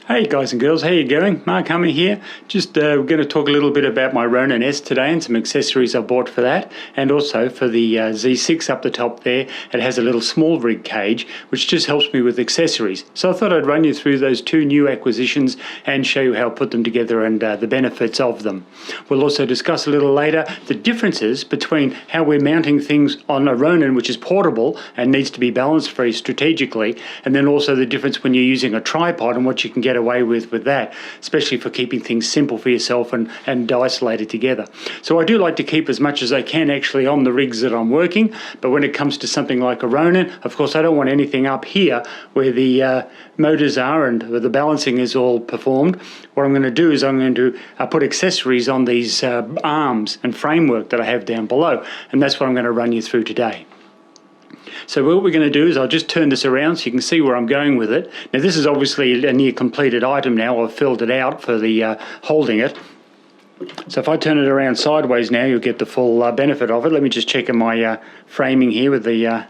Hey guys and girls, how you going? Mark Hummer here. Just going to talk a little bit about my Ronin-S today and some accessories I bought for that, and also for the Z6 up the top there. It has a little SMALLRIG cage which just helps me with accessories. So I thought I'd run you through those two new acquisitions and show you how I put them together and the benefits of them. We'll also discuss a little later the differences between how we're mounting things on a Ronin, which is portable and needs to be balanced very strategically, and then also the difference when you're using a tripod and what you can get away with that, especially for keeping things simple for yourself and isolated together. So I do like to keep as much as I can actually on the rigs that I'm working, but when it comes to something like a Ronin, of course I don't want anything up here where the motors are and where the balancing is all performed. What I'm going to do is I'm going to put accessories on these arms and framework that I have down below, and that's what I'm going to run you through today. So what we're going to do is I'll just turn this around so you can see where I'm going with it. Now this is obviously a near completed item now. I've filled it out for the holding it. So if I turn it around sideways now, you'll get the full benefit of it. Let me just check on my framing here with the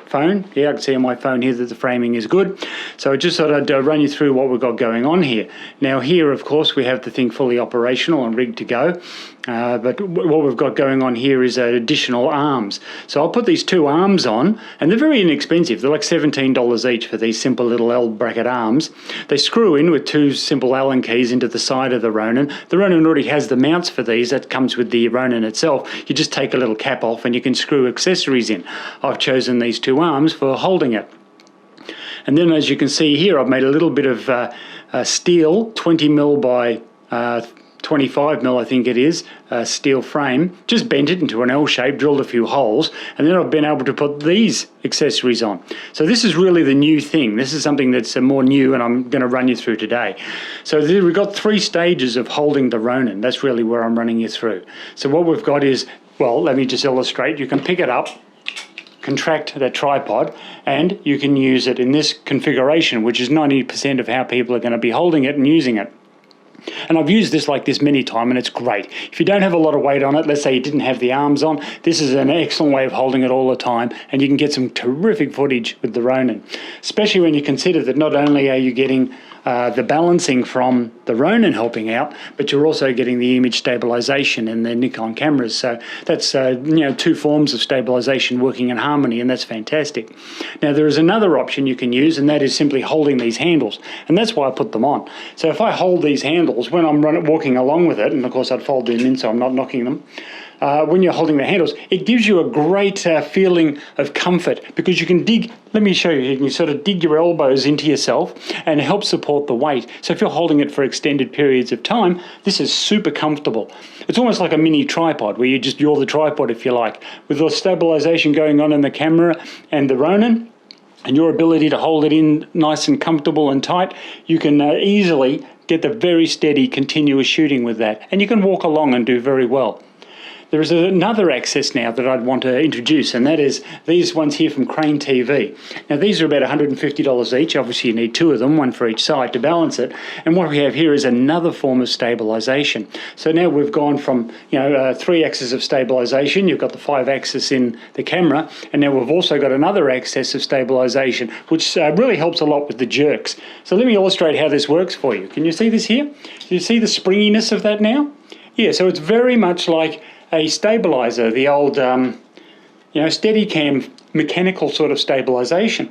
phone. Yeah, I can see on my phone here that the framing is good. So I just thought I'd run you through what we've got going on here. Now here, of course, we have the thing fully operational and rigged to go. But what we've got going on here is additional arms. So I'll put these two arms on, and they're very inexpensive. They're like $17 each for these simple little L bracket arms. They screw in with two simple Allen keys into the side of the Ronin. The Ronin already has the mounts for these. That comes with the Ronin itself. You just take a little cap off and you can screw accessories in. I've chosen these two arms for holding it. And then as you can see here, I've made a little bit of steel, 20mm by 25mm I think it is, steel frame, just bent it into an L shape, drilled a few holes, and then I've been able to put these accessories on. So this is really the new thing. This is something that's more new, and I'm going to run you through today. So we've got three stages of holding the Ronin. That's really where I'm running you through. So what we've got is, well, let me just illustrate. You can pick it up, contract the tripod, and you can use it in this configuration, which is 90% of how people are going to be holding it and using it. And I've used this like this many times, and it's great. If you don't have a lot of weight on it, let's say you didn't have the arms on, this is an excellent way of holding it all the time, and you can get some terrific footage with the Ronin, especially when you consider that not only are you getting the balancing from the Ronin helping out, but you're also getting the image stabilization in the Nikon cameras. So that's two forms of stabilization working in harmony, and that's fantastic. Now there is another option you can use, and that is simply holding these handles, and that's why I put them on. So if I hold these handles when I'm walking along with it, and of course I'd fold them in so I'm not knocking them, when you're holding the handles, it gives you a great feeling of comfort, because you can dig, let me show you, you can sort of dig your elbows into yourself and help support the weight. So if you're holding it for extended periods of time, this is super comfortable. It's almost like a mini tripod where you're the tripod if you like. With the stabilization going on in the camera and the Ronin, and your ability to hold it in nice and comfortable and tight, you can easily get the very steady continuous shooting with that, and you can walk along and do very well. There is another access now that I'd want to introduce, and that is these ones here from Crane TV. Now these are about $150 each. Obviously you need two of them, one for each side to balance it. And what we have here is another form of stabilization. So now we've gone from 3 axes of stabilization. You've got the 5 axis in the camera, and now we've also got another axis of stabilization, which really helps a lot with the jerks. So let me illustrate how this works for you. Can you see this here? Do you see the springiness of that now? Yeah, so it's very much like a stabilizer, the old Steadicam mechanical sort of stabilization.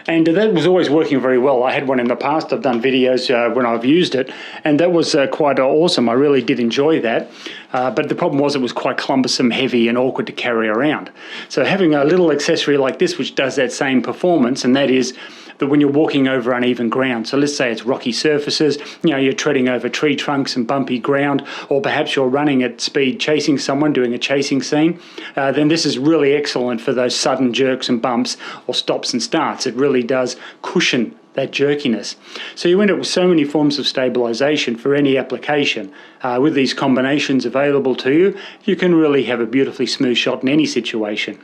And that was always working very well. I had one in the past. I've done videos when I've used it, and that was quite awesome. I really did enjoy that. But the problem was it was quite cumbersome, heavy, and awkward to carry around. So having a little accessory like this which does that same performance, and that is that when you're walking over uneven ground, so let's say it's rocky surfaces, you're treading over tree trunks and bumpy ground, or perhaps you're running at speed chasing someone, doing a chasing scene, then this is really excellent for those sudden jerks and bumps or stops and starts. It really does cushion that jerkiness. So you end up with so many forms of stabilization for any application. With these combinations available to you, you can really have a beautifully smooth shot in any situation.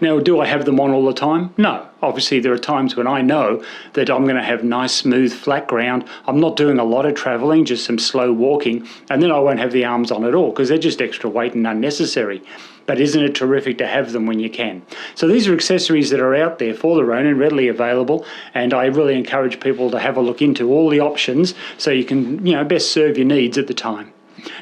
Now, do I have them on all the time? No. Obviously, there are times when I know that I'm going to have nice, smooth, flat ground. I'm not doing a lot of traveling, just some slow walking, and then I won't have the arms on at all because they're just extra weight and unnecessary. but isn't it terrific to have them when you can? So these are accessories that are out there for the Ronin, readily available, and I really encourage people to have a look into all the options so you can, best serve your needs at the time.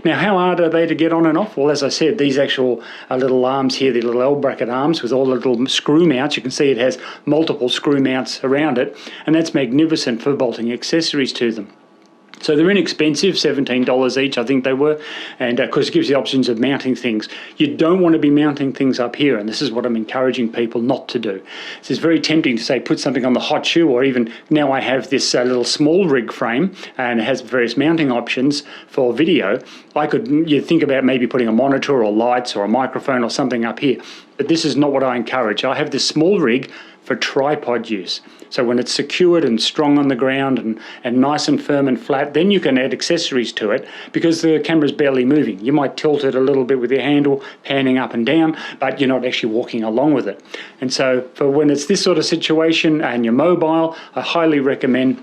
Now, how hard are they to get on and off? Well, as I said, these actual little arms here, the little L bracket arms with all the little screw mounts, you can see it has multiple screw mounts around it, and that's magnificent for bolting accessories to them. So they're inexpensive, $17 each, I think they were, and of course it gives you options of mounting things. You don't want to be mounting things up here, and this is what I'm encouraging people not to do. So it's very tempting to say put something on the hot shoe, or even now I have this little SMALLRIG frame, and it has various mounting options for video. You think about maybe putting a monitor or lights or a microphone or something up here, but this is not what I encourage. I have this SMALLRIG for tripod use. So when it's secured and strong on the ground and nice and firm and flat, then you can add accessories to it because the camera's barely moving. You might tilt it a little bit with your handle, panning up and down, but you're not actually walking along with it. And so for when it's this sort of situation and you're mobile, I highly recommend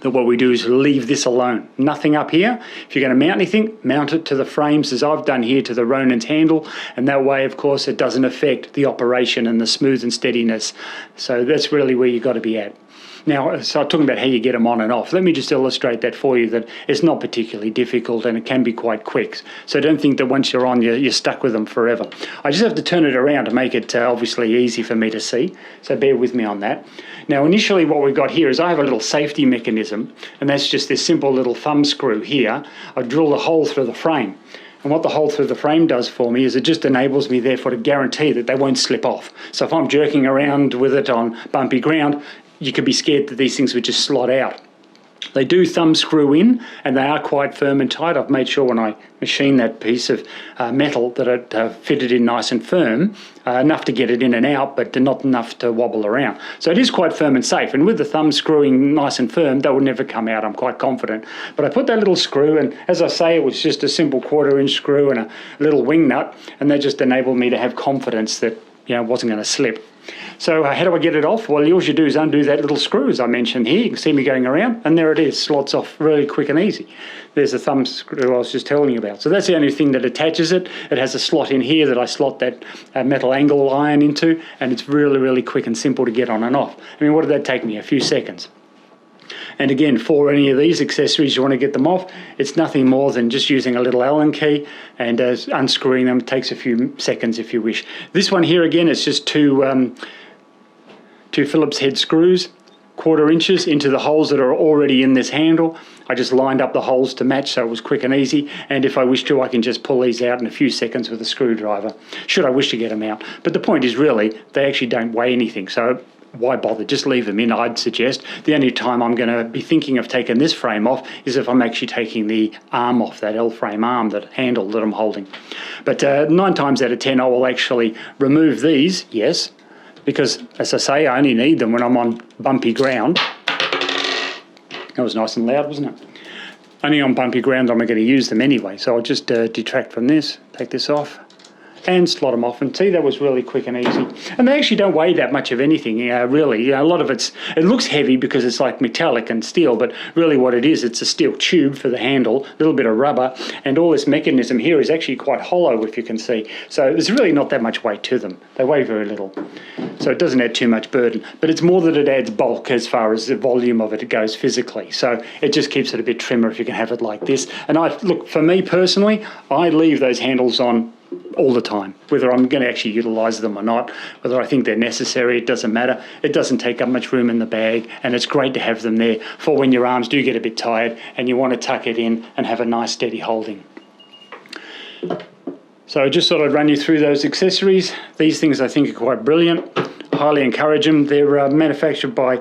that what we do is leave this alone. Nothing up here. If you're going to mount anything, mount it to the frames as I've done here to the Ronin's handle, and that way, of course, it doesn't affect the operation and the smooth and steadiness. So that's really where you've got to be at. Now, so I'm talking about how you get them on and off. Let me just illustrate that for you, that it's not particularly difficult and it can be quite quick. So don't think that once you're on, you're stuck with them forever. I just have to turn it around to make it obviously easy for me to see. So bear with me on that. Now, initially what we've got here is I have a little safety mechanism, and that's just this simple little thumb screw here. I drill the hole through the frame. And what the hole through the frame does for me is it just enables me therefore to guarantee that they won't slip off. So if I'm jerking around with it on bumpy ground, you could be scared that these things would just slot out. They do thumb screw in, and they are quite firm and tight. I've made sure when I machine that piece of metal that it fitted in nice and firm, enough to get it in and out, but not enough to wobble around. So it is quite firm and safe, and with the thumb screwing nice and firm, they will never come out, I'm quite confident. But I put that little screw, and as I say, it was just a simple 1/4" screw and a little wing nut, and they just enabled me to have confidence that it wasn't going to slip. So how do I get it off? Well, all you do is undo that little screw, as I mentioned here. You can see me going around, and there it is, slots off really quick and easy. There's the thumb screw I was just telling you about. So that's the only thing that attaches it. It has a slot in here that I slot that metal angle iron into, and it's really, really quick and simple to get on and off. I mean, what did that take me? A few seconds. And again, for any of these accessories, you want to get them off, it's nothing more than just using a little Allen key and unscrewing them. It takes a few seconds if you wish. This one here, again, it's just two Phillips head screws, 1/4 inches into the holes that are already in this handle. I just lined up the holes to match, so it was quick and easy, and if I wish to, I can just pull these out in a few seconds with a screwdriver, should I wish to get them out. But the point is really, they actually don't weigh anything, so why bother? Just leave them in, I'd suggest. The only time I'm going to be thinking of taking this frame off is if I'm actually taking the arm off, that L-frame arm, that handle that I'm holding. But 9 times out of 10, I will actually remove these, yes, because, as I say, I only need them when I'm on bumpy ground. That was nice and loud, wasn't it? Only on bumpy ground I'm going to use them anyway, so I'll just detract from this, take this off, and slot them off. And see, that was really quick and easy. And they actually don't weigh that much of anything, really. A lot of it looks heavy because it's like metallic and steel, but really what it is, it's a steel tube for the handle, a little bit of rubber, and all this mechanism here is actually quite hollow, if you can see. So there's really not that much weight to them. They weigh very little. So it doesn't add too much burden, but it's more that it adds bulk as far as the volume of it goes physically. So it just keeps it a bit trimmer if you can have it like this. And look, for me personally, I leave those handles on all the time, whether I'm going to actually utilize them or not, whether I think they're necessary, it doesn't matter. It doesn't take up much room in the bag, and it's great to have them there for when your arms do get a bit tired and you want to tuck it in and have a nice steady holding. So I just thought I'd run you through those accessories. These things I think are quite brilliant. Highly encourage them. They're manufactured by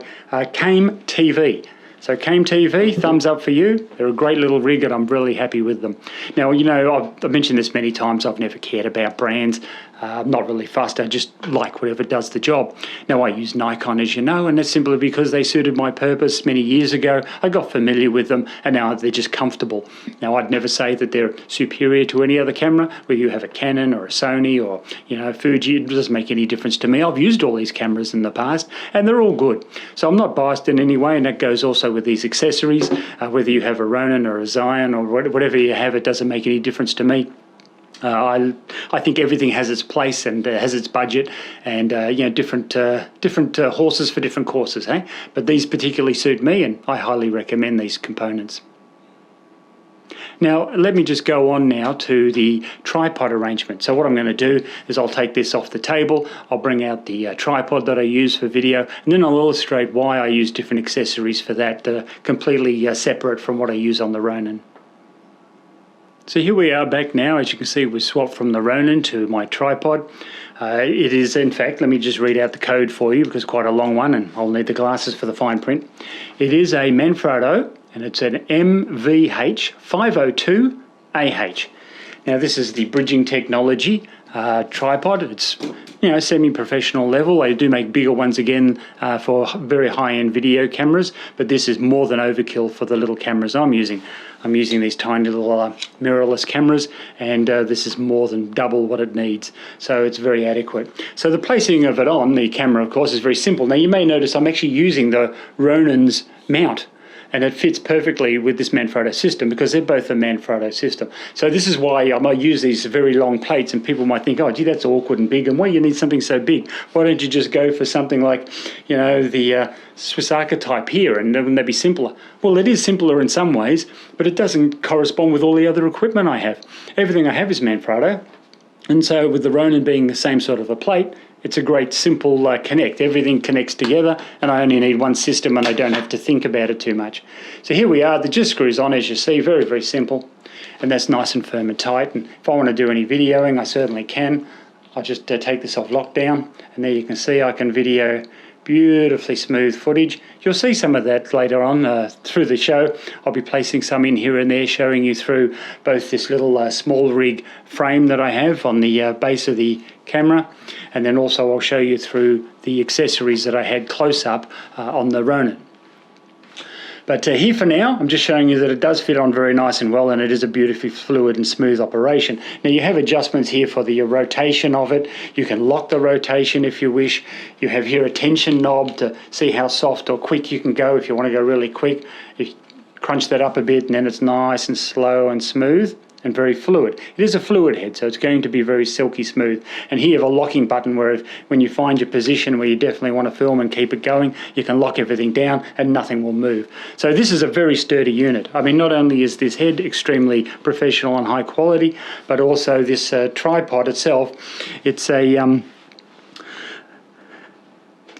Came TV. So Came TV, thumbs up for you. They're a great little rig and I'm really happy with them. Now, I've mentioned this many times, I've never cared about brands. I'm not really fussed, I just like whatever does the job. Now, I use Nikon, as you know, and that's simply because they suited my purpose many years ago. I got familiar with them, and now they're just comfortable. Now, I'd never say that they're superior to any other camera, whether you have a Canon or a Sony or, Fuji, it doesn't make any difference to me. I've used all these cameras in the past, and they're all good. So I'm not biased in any way, and that goes also with these accessories. Whether you have a Ronin or a Zion or whatever you have, it doesn't make any difference to me. I think everything has its place and has its budget, and different horses for different courses, eh? But these particularly suit me, and I highly recommend these components. Now, let me just go on now to the tripod arrangement. So what I'm going to do is I'll take this off the table, I'll bring out the tripod that I use for video, and then I'll illustrate why I use different accessories for that that are completely separate from what I use on the Ronin. So here we are back now. As you can see, we swapped from the Ronin to my tripod. It is, in fact, let me just read out the code for you because it's quite a long one and I'll need the glasses for the fine print. It is a Manfrotto and it's an MVH502AH. Now this is the bridging technology tripod. It's semi-professional level. They do make bigger ones again for very high-end video cameras, but this is more than overkill for the little cameras I'm using. I'm using these tiny little mirrorless cameras, and this is more than double what it needs, so it's very adequate. So the placing of it on the camera, of course, is very simple. Now you may notice I'm actually using the Ronin's mount, and it fits perfectly with this Manfrotto system because they're both a Manfrotto system. So this is why I might use these very long plates, and people might think, oh gee, that's awkward and big, and why you need something so big? Why don't you just go for something like, the Swiss archetype here, and wouldn't that be simpler? Well, it is simpler in some ways, but it doesn't correspond with all the other equipment I have. Everything I have is Manfrotto, and so with the Ronin being the same sort of a plate, it's a great simple connect. Everything connects together and I only need one system and I don't have to think about it too much. So here we are, that just screws on, as you see, very, very simple. And that's nice and firm and tight. And if I want to do any videoing, I certainly can. I'll just take this off lockdown, and there you can see I can video beautifully smooth footage. You'll see some of that later on through the show. I'll be placing some in here and there, showing you through both this little SMALLRIG frame that I have on the base of the camera, and then also I'll show you through the accessories that I had close up on the Ronin. But here for now, I'm just showing you that it does fit on very nice and well, and it is a beautifully fluid and smooth operation. Now you have adjustments here for the rotation of it. You can lock the rotation if you wish. You have here a tension knob to see how soft or quick you can go if you want to go really quick. You crunch that up a bit and then it's nice and slow and smooth and very fluid. It is a fluid head, so it's going to be very silky smooth. And here you have a locking button where when you find your position where you definitely want to film and keep it going, you can lock everything down and nothing will move. So this is a very sturdy unit. I mean, not only is this head extremely professional and high quality, but also this tripod itself, it's a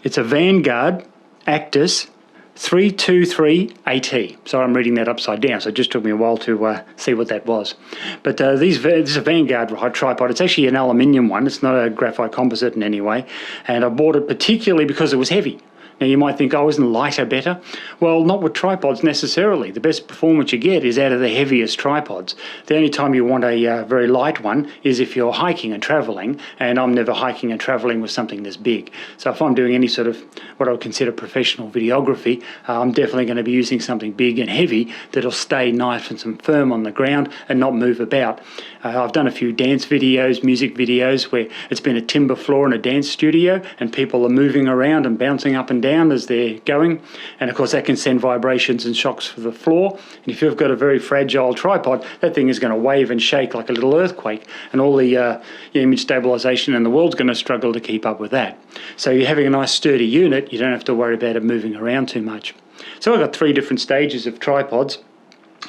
Vanguard Auctus 323AT. Sorry, I'm reading that upside down, so it just took me a while to see what that was. But this is a Vanguard tripod. It's actually an aluminium one. It's not a graphite composite in any way. And I bought it particularly because it was heavy. Now you might think, oh, isn't lighter better? Well, not with tripods necessarily. The best performance you get is out of the heaviest tripods. The only time you want a very light one is if you're hiking and traveling, and I'm never hiking and traveling with something this big. So if I'm doing any sort of what I would consider professional videography, I'm definitely going to be using something big and heavy that'll stay nice and firm on the ground and not move about. I've done a few dance videos, music videos, where it's been a timber floor in a dance studio and people are moving around and bouncing up and down as they're going, and of course that can send vibrations and shocks for the floor, and if you've got a very fragile tripod, that thing is going to wave and shake like a little earthquake, and all the image stabilization in the world's going to struggle to keep up with that. So you're having a nice sturdy unit, you don't have to worry about it moving around too much. So I've got 3 different stages of tripods.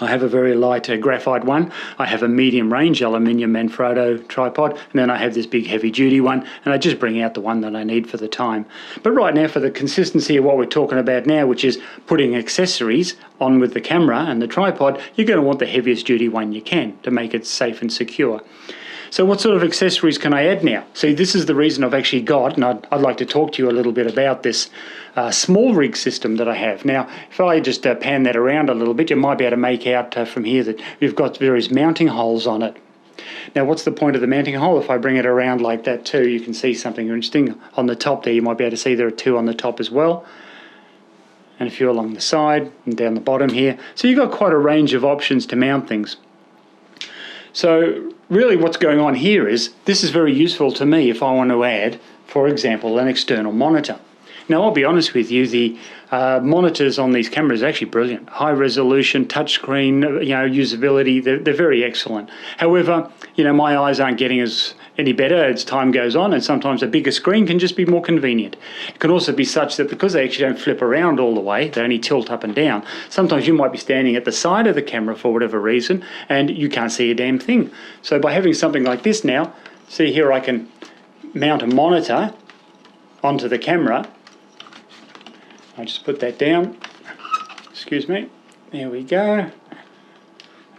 I have a very light graphite one, I have a medium range aluminium Manfrotto tripod, and then I have this big heavy duty one, and I just bring out the one that I need for the time. But right now, for the consistency of what we're talking about now, which is putting accessories on with the camera and the tripod, you're going to want the heaviest duty one you can to make it safe and secure. So what sort of accessories can I add now? See, this is the reason I've actually got, and I'd like to talk to you a little bit about this SMALLRIG system that I have. Now, if I just pan that around a little bit, you might be able to make out from here that we've got various mounting holes on it. Now, what's the point of the mounting hole? If I bring it around like that too, you can see something interesting. On the top there, you might be able to see there are 2 on the top as well, and a few along the side and down the bottom here. So you've got quite a range of options to mount things. So really what's going on here is, this is very useful to me if I want to add, for example, an external monitor. Now, I'll be honest with you, the monitors on these cameras are actually brilliant. High resolution, touchscreen, usability, they're very excellent. However, my eyes aren't getting any better as time goes on, and sometimes a bigger screen can just be more convenient. It can also be such that because they actually don't flip around all the way, they only tilt up and down, sometimes you might be standing at the side of the camera for whatever reason and you can't see a damn thing. So by having something like this now, see here, I can mount a monitor onto the camera. I'll just put that down, excuse me, there we go.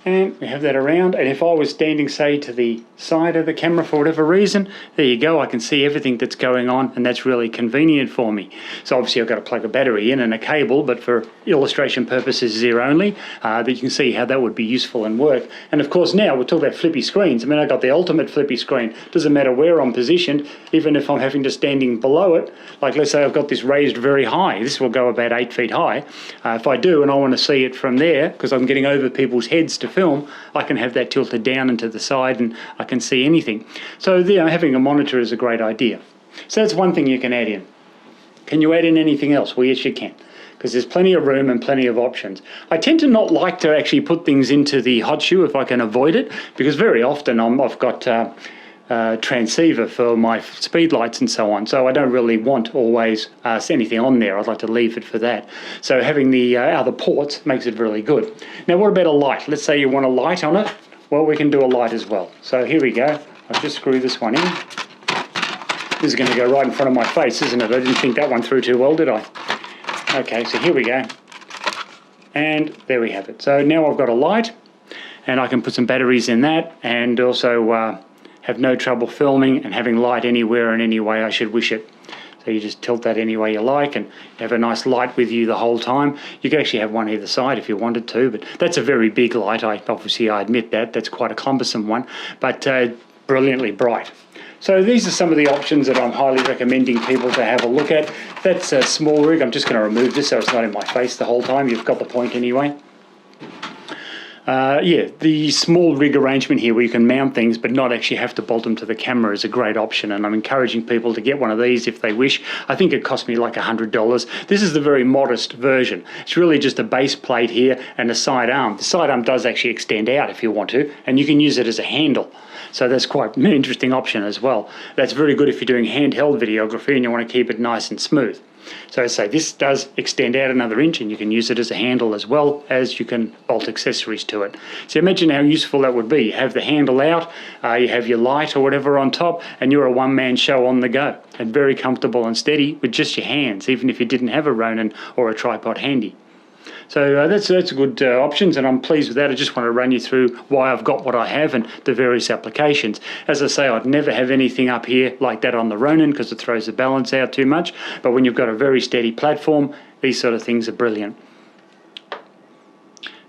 And we have that around, and if I was standing, say, to the side of the camera for whatever reason, there you go, I can see everything that's going on, and that's really convenient for me. So obviously I've got to plug a battery in and a cable, but for illustration purposes here only, that you can see how that would be useful and work. And of course now we're talking about flippy screens. I mean, I've got the ultimate flippy screen. Doesn't matter where I'm positioned, even if I'm having to standing below it, like let's say I've got this raised very high, this will go about 8 feet high. If I do and I want to see it from there, because I'm getting over people's heads to film, I can have that tilted down and to the side and I can see anything. So having a monitor is a great idea. So that's one thing you can add in. Can you add in anything else? Well, yes you can, because there's plenty of room and plenty of options. I tend to not like to actually put things into the hot shoe if I can avoid it, because very often I've got transceiver for my speed lights and so on, so I don't really want always anything on there. I'd like to leave it for that. So having the other ports makes it really good. Now what about a light? Let's say you want a light on it. Well, we can do a light as well. So here we go. I'll just screw this one in. This is going to go right in front of my face, isn't it? I didn't think that one through too well, did I? Okay, so here we go. And there we have it. So now I've got a light, and I can put some batteries in that, and also have no trouble filming and having light anywhere and any way I should wish it. So you just tilt that any way you like and have a nice light with you the whole time. You can actually have one either side if you wanted to, but that's a very big light. I admit that's quite a cumbersome one, but brilliantly bright. So these are some of the options that I'm highly recommending people to have a look at. That's a SMALLRIG. I'm just going to remove this so it's not in my face the whole time. You've got the point anyway. The SMALLRIG arrangement here where you can mount things but not actually have to bolt them to the camera is a great option, and I'm encouraging people to get one of these if they wish. I think it cost me like $100. This is the very modest version. It's really just a base plate here and a side arm. The side arm does actually extend out if you want to, and you can use it as a handle. So that's quite an interesting option as well. That's very good if you're doing handheld videography and you want to keep it nice and smooth. So say this does extend out another inch, and you can use it as a handle as well as you can bolt accessories to it. So imagine how useful that would be. You have the handle out, you have your light or whatever on top, and you're a one-man show on the go, and very comfortable and steady with just your hands, even if you didn't have a Ronin or a tripod handy. So that's good options, and I'm pleased with that. I just want to run you through why I've got what I have and the various applications. As I say, I'd never have anything up here like that on the Ronin because it throws the balance out too much, but when you've got a very steady platform, these sort of things are brilliant.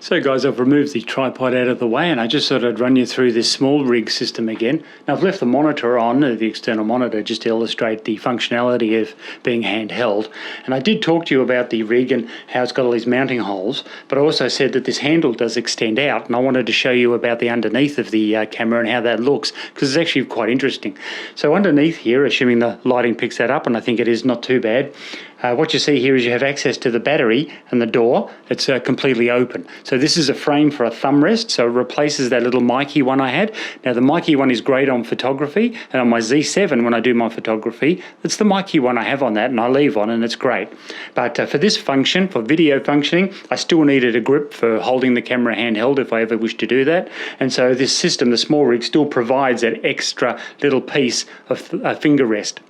So guys, I've removed the tripod out of the way, and I just thought I'd run you through this SMALLRIG system again. Now I've left the monitor on, the external monitor, just to illustrate the functionality of being handheld. And I did talk to you about the rig and how it's got all these mounting holes, but I also said that this handle does extend out, and I wanted to show you about the underneath of the camera and how that looks, because it's actually quite interesting. So underneath here, assuming the lighting picks that up, and I think it is not too bad, what you see here is you have access to the battery and the door. It's completely open. So this is a frame for a thumb rest, so it replaces that little Mikey one I had. Now the Mikey one is great on photography, and on my Z7 when I do my photography, it's the Mikey one I have on that and I leave on, and it's great. But for this function, for video functioning, I still needed a grip for holding the camera handheld if I ever wish to do that. And so this system, the SMALLRIG, still provides that extra little piece of a finger rest.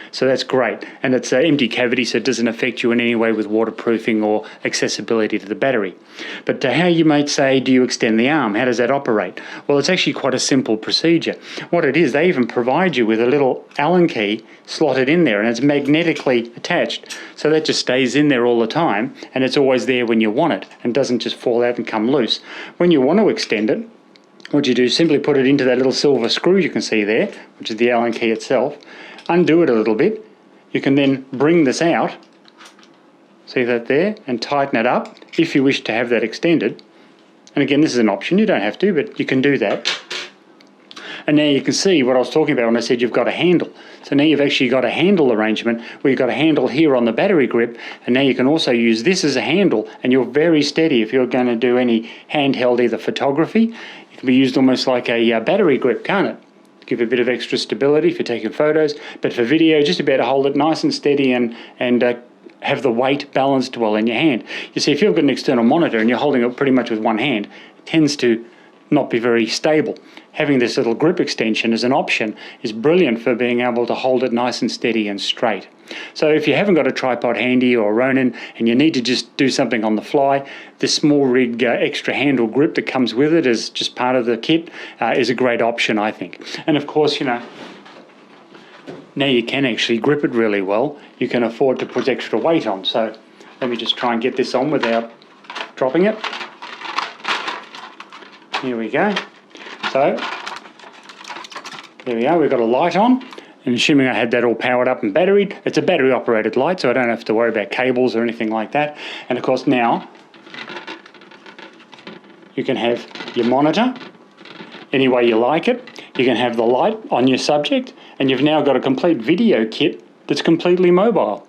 So that's great, and it's an empty cavity, so it doesn't affect you in any way with waterproofing or accessibility to the battery. But how you might say, do you extend the arm? How does that operate? Well, it's actually quite a simple procedure. What it is, they even provide you with a little Allen key slotted in there, and it's magnetically attached, so that just stays in there all the time, and it's always there when you want it, and doesn't just fall out and come loose. When you want to extend it, what you do is simply put it into that little silver screw you can see there, which is the Allen key itself. Undo it a little bit. You can then bring this out, see that there, and tighten it up if you wish to have that extended. And again, this is an option, you don't have to, but you can do that. And now you can see what I was talking about when I said you've got a handle. So now you've actually got a handle arrangement where you've got a handle here on the battery grip, and now you can also use this as a handle, and you're very steady if you're going to do any handheld, either photography. It can be used almost like a battery grip, can't it? Give a bit of extra stability for taking photos, but for video, just about to hold it nice and steady and have the weight balanced well in your hand. You see, if you've got an external monitor and you're holding it pretty much with one hand, it tends to not be very stable. Having this little grip extension as an option is brilliant for being able to hold it nice and steady and straight. So if you haven't got a tripod handy or a Ronin and you need to just do something on the fly, this SMALLRIG extra handle grip that comes with it as just part of the kit is a great option, I think. And of course, you know, now you can actually grip it really well. You can afford to put extra weight on. So let me just try and get this on without dropping it. Here we go. So there we are, we've got a light on, and assuming I had that all powered up and batteried, it's a battery operated light, so I don't have to worry about cables or anything like that. And of course now you can have your monitor any way you like it. You can have the light on your subject, and you've now got a complete video kit that's completely mobile.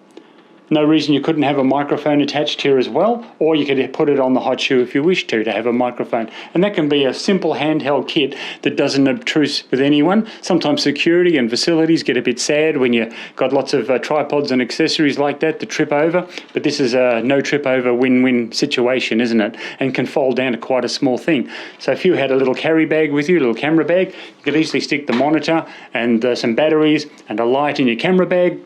No reason you couldn't have a microphone attached here as well, or you could put it on the hot shoe if you wish to have a microphone. And that can be a simple handheld kit that doesn't obtrude with anyone. Sometimes security and facilities get a bit sad when you've got lots of tripods and accessories like that to trip over, but this is a no trip over win-win situation, isn't it? And can fold down to quite a small thing. So if you had a little carry bag with you, a little camera bag, you could easily stick the monitor and some batteries and a light in your camera bag,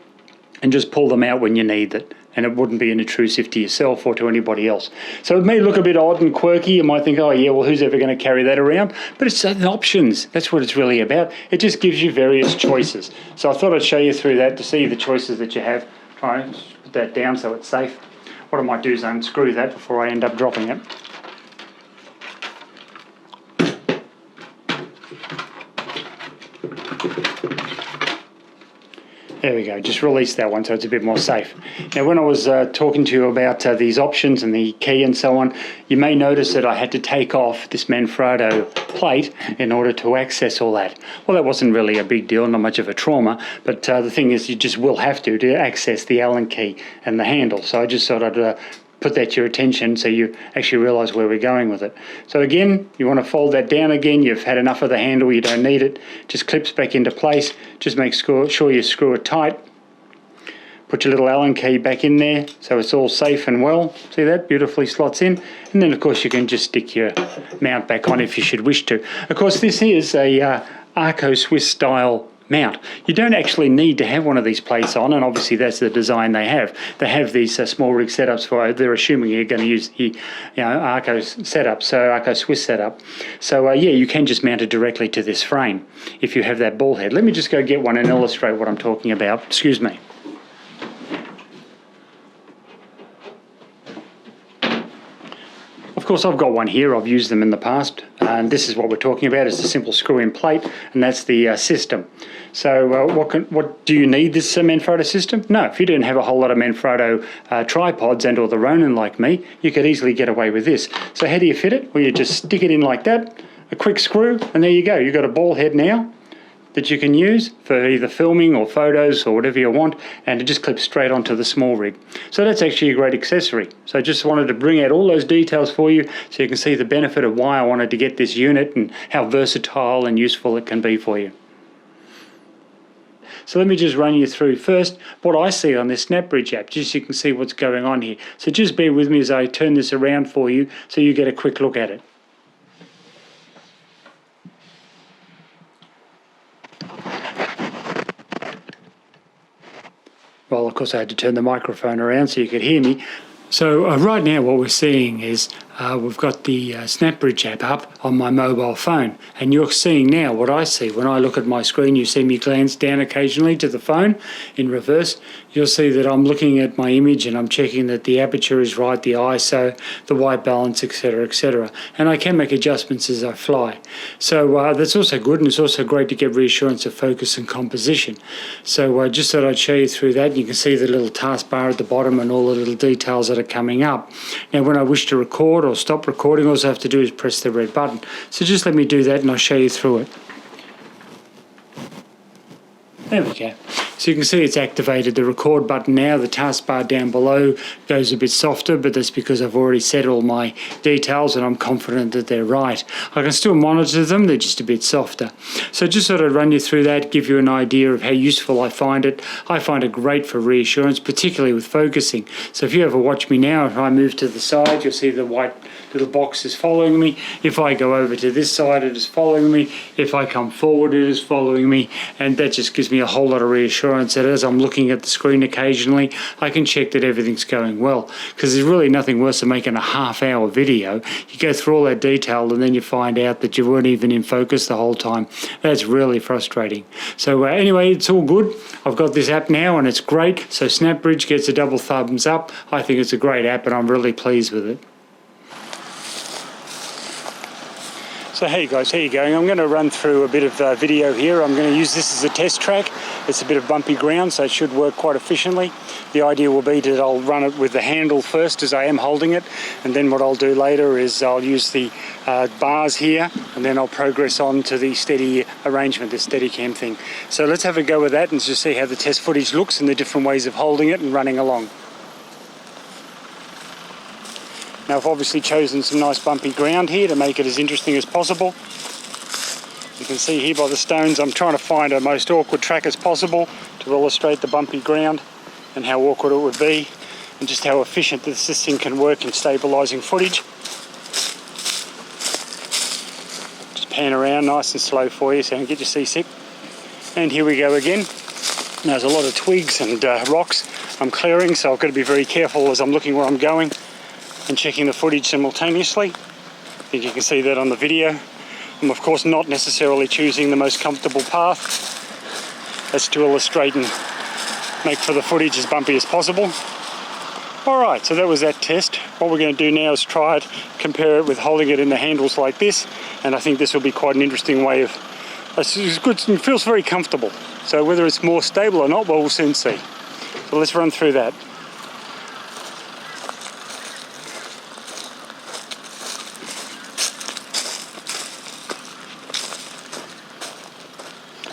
and just pull them out when you need it, and it wouldn't be intrusive to yourself or to anybody else. So it may look a bit odd and quirky. You might think, oh yeah, well, who's ever going to carry that around? But it's options. That's what it's really about. It just gives you various choices. So I thought I'd show you through that to see the choices that you have. Try and put that down so it's safe. What I might do is unscrew that before I end up dropping it. There we go, just release that one so it's a bit more safe. Now when I was talking to you about these options and the key and so on, you may notice that I had to take off this Manfrotto plate in order to access all that. Well, that wasn't really a big deal, not much of a trauma, but the thing is you just will have to access the Allen key and the handle. So I just thought I'd put that to your attention so you actually realise where we're going with it. So again, you want to fold that down again. You've had enough of the handle, you don't need it. Just clips back into place. Just make sure you screw it tight. Put your little Allen key back in there so it's all safe and well. See that? Beautifully slots in. And then of course you can just stick your mount back on if you should wish to. Of course this is a Arco Swiss style mount. You don't actually need to have one of these plates on, and obviously that's the design they have. They have these SMALLRIG setups for, they're assuming you're going to use the Arco setup, so Arco Swiss setup. So yeah, you can just mount it directly to this frame if you have that ball head. Let me just go get one and illustrate what I'm talking about. Excuse me. Of course, I've got one here. I've used them in the past, and this is what we're talking about. It's a simple screw-in plate, and that's the system. So what do you need this Manfrotto system? No, if you didn't have a whole lot of Manfrotto tripods and or the Ronin like me, you could easily get away with this. So how do you fit it? Well, you just stick it in like that, a quick screw, and there you go. You've got a ball head now that you can use for either filming or photos or whatever you want, and it just clips straight onto the SMALLRIG. So that's actually a great accessory. So I just wanted to bring out all those details for you so you can see the benefit of why I wanted to get this unit and how versatile and useful it can be for you. So let me just run you through first what I see on this SnapBridge app, just so you can see what's going on here. So just bear with me as I turn this around for you so you get a quick look at it. Well, of course I had to turn the microphone around so you could hear me. So right now what we're seeing is we've got the SnapBridge app up on my mobile phone, and you're seeing now what I see. When I look at my screen, you see me glance down occasionally to the phone in reverse. You'll see that I'm looking at my image and I'm checking that the aperture is right, the ISO, the white balance, etc., etc. And I can make adjustments as I fly. So that's also good, and it's also great to get reassurance of focus and composition. So just thought I'd show you through that. You can see the little taskbar at the bottom and all the little details that are coming up. Now when I wish to record or stop recording, all I have to do is press the red button. So just let me do that and I'll show you through it. There we go. So you can see it's activated the record button now. The taskbar down below goes a bit softer, but that's because I've already set all my details and I'm confident that they're right. I can still monitor them, they're just a bit softer. So just sort of run you through that, give you an idea of how useful I find it. I find it great for reassurance, particularly with focusing. So if you ever watch me now, if I move to the side, you'll see the white little box is following me. If I go over to this side, it is following me. If I come forward, it is following me. And that just gives me a whole lot of reassurance that as I'm looking at the screen occasionally, I can check that everything's going well. Because there's really nothing worse than making a half-hour video. You go through all that detail and then you find out that you weren't even in focus the whole time. That's really frustrating. So anyway, it's all good. I've got this app now and it's great. So SnapBridge gets a double thumbs up. I think it's a great app and I'm really pleased with it. So hey guys, how you going? I'm going to run through a bit of video here. I'm going to use this as a test track. It's a bit of bumpy ground, so it should work quite efficiently. The idea will be that I'll run it with the handle first as I am holding it, and then what I'll do later is I'll use the bars here, and then I'll progress on to the steady arrangement, the steady cam thing. So let's have a go with that and just see how the test footage looks and the different ways of holding it and running along. Now I've obviously chosen some nice bumpy ground here to make it as interesting as possible. You can see here by the stones I'm trying to find a most awkward track as possible to illustrate the bumpy ground and how awkward it would be and just how efficient this thing can work in stabilising footage. Just pan around nice and slow for you so you don't get your seasick. And here we go again. Now there's a lot of twigs and rocks I'm clearing, so I've got to be very careful as I'm looking where I'm going and checking the footage simultaneously. I think you can see that on the video. I'm of course not necessarily choosing the most comfortable path. That's to illustrate and make for the footage as bumpy as possible. Alright, so that was that test. What we're going to do now is try it, compare it with holding it in the handles like this, and I think this will be quite an interesting way of... It's good, it feels very comfortable. So whether it's more stable or not, well, we'll soon see. So let's run through that.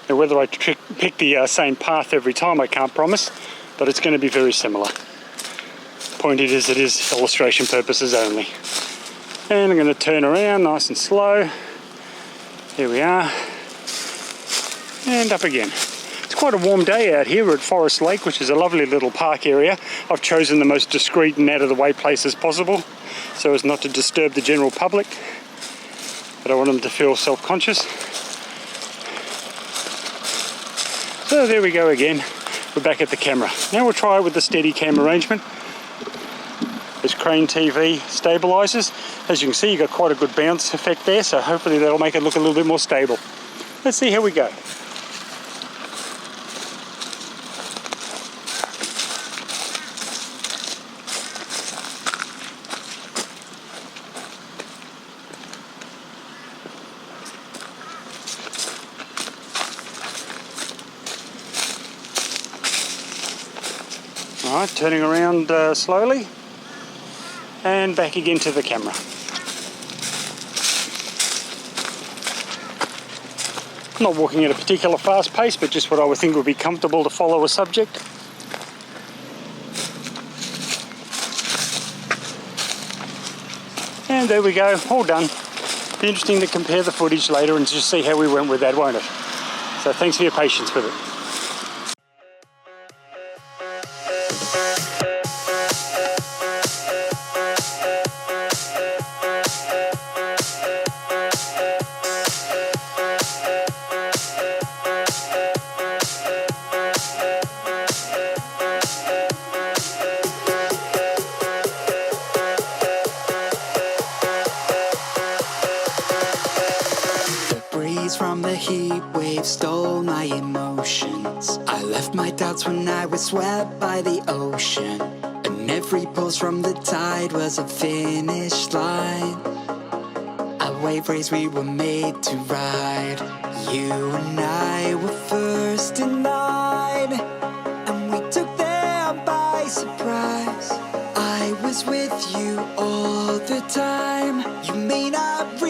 Now, whether I pick the same path every time, I can't promise, but it's going to be very similar. Point it is illustration purposes only. And I'm going to turn around nice and slow. Here we are. And up again. It's quite a warm day out here. We're at Forest Lake, which is a lovely little park area. I've chosen the most discreet and out of the way places possible so as not to disturb the general public. But I want them to feel self-conscious. So there we go again, we're back at the camera. Now we'll try it with the steady cam arrangement. This Crane TV stabilizers. As you can see, you've got quite a good bounce effect there, so hopefully that'll make it look a little bit more stable. Let's see how we go. Alright, turning around slowly and back again to the camera. I'm not walking at a particular fast pace, but just what I would think would be comfortable to follow a subject. And there we go, all done. Be interesting to compare the footage later and just see how we went with that, won't it? So thanks for your patience with it. From the heat wave stole my emotions. I left my doubts when I was swept by the ocean, and every pulse from the tide was a finish line. A wave race we were made to ride. You and I were first in line, and we took them by surprise. I was with you all the time. You may not